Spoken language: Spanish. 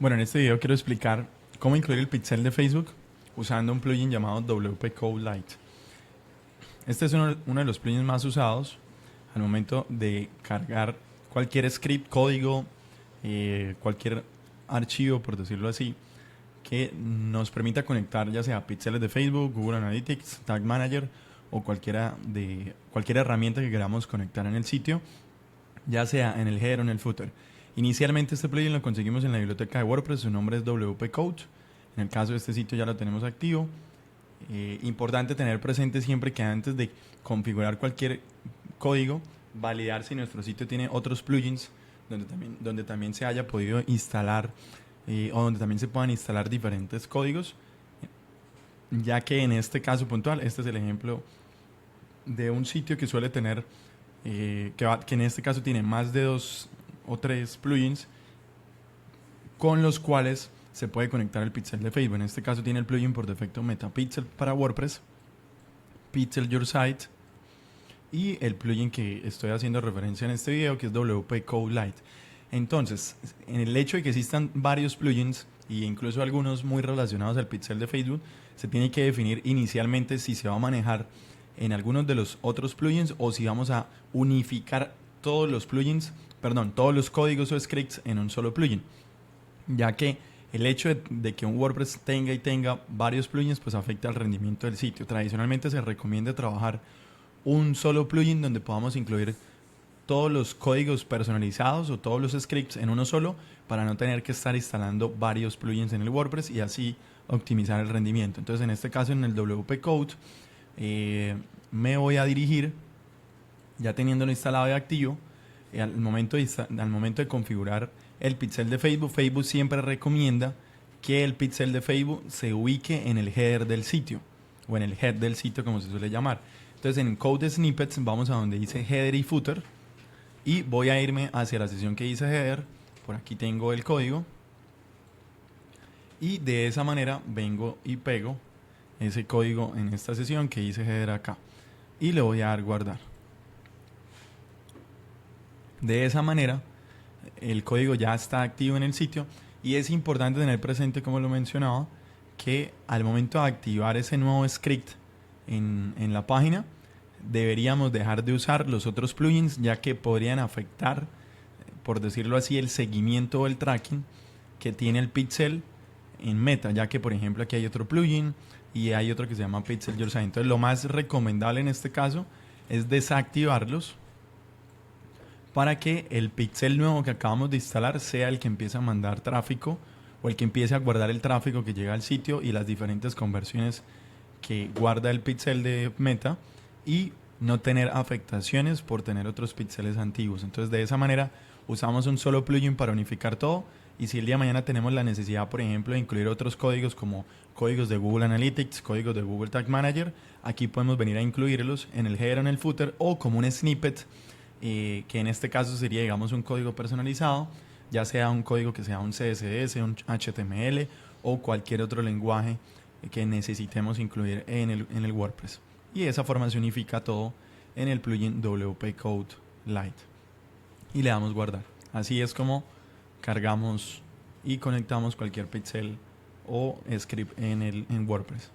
Bueno, en este video quiero explicar cómo incluir el pixel de Facebook usando un plugin llamado WP Code Lite. Este es uno de los plugins más usados al momento de cargar cualquier script, código, cualquier archivo, por decirlo así, que nos permita conectar ya sea píxeles de Facebook, Google Analytics, Tag Manager o cualquier herramienta que queramos conectar en el sitio, ya sea en el header o en el footer. Inicialmente este plugin lo conseguimos en la biblioteca de WordPress, su nombre es WP Code. En el caso de este sitio ya lo tenemos activo. Importante tener presente siempre que antes de configurar cualquier código, validar si nuestro sitio tiene otros plugins donde también se haya podido instalar o donde también se puedan instalar diferentes códigos, ya que en este caso puntual, este es el ejemplo de un sitio que suele tener, que en este caso tiene más de 2 o 3 plugins con los cuales se puede conectar el pixel de Facebook. En este caso tiene el plugin por defecto MetaPixel para WordPress, Pixel Your Site y el plugin que estoy haciendo referencia en este video, que es WP Code Lite. Entonces, en el hecho de que existan varios plugins e incluso algunos muy relacionados al pixel de Facebook, se tiene que definir inicialmente si se va a manejar en algunos de los otros plugins o si vamos a unificar todos los plugins, todos los códigos o scripts en un solo plugin, ya que el hecho de que un WordPress tenga varios plugins pues afecta al rendimiento del sitio. Tradicionalmente se recomienda trabajar un solo plugin donde podamos incluir todos los códigos personalizados o todos los scripts en uno solo, para no tener que estar instalando varios plugins en el WordPress y así optimizar el rendimiento. Entonces en este caso en el WP Code me voy a dirigir, ya teniéndolo instalado y activo, al momento de configurar el pixel de Facebook. Facebook siempre recomienda que el pixel de Facebook se ubique en el header del sitio o en el head del sitio, como se suele llamar. Entonces en Code Snippets vamos a donde dice header y footer y voy a irme hacia la sección que dice header. Por aquí tengo el código y de esa manera vengo y pego ese código en esta sección que dice header acá y le voy a dar guardar. De esa manera el código ya está activo en el sitio y es importante tener presente, como lo mencionaba, que al momento de activar ese nuevo script en la página deberíamos dejar de usar los otros plugins, ya que podrían afectar, por decirlo así, el seguimiento o el tracking que tiene el pixel en Meta, ya que por ejemplo aquí hay otro plugin y hay otro que se llama Pixel Your Site. Entonces lo más recomendable en este caso es desactivarlos para que el pixel nuevo que acabamos de instalar sea el que empiece a mandar tráfico o el que empiece a guardar el tráfico que llega al sitio y las diferentes conversiones que guarda el pixel de Meta, y no tener afectaciones por tener otros píxeles antiguos. Entonces de esa manera usamos un solo plugin para unificar todo, y si el día de mañana tenemos la necesidad, por ejemplo, de incluir otros códigos como códigos de Google Analytics, códigos de Google Tag Manager, aquí podemos venir a incluirlos en el header o en el footer o como un snippet, que en este caso sería, digamos, un código personalizado, ya sea un código que sea un CSS, un HTML o cualquier otro lenguaje que necesitemos incluir en el WordPress. Y de esa forma se unifica todo en el plugin WP Code Lite y le damos guardar. Así es como cargamos y conectamos cualquier pixel o script en WordPress.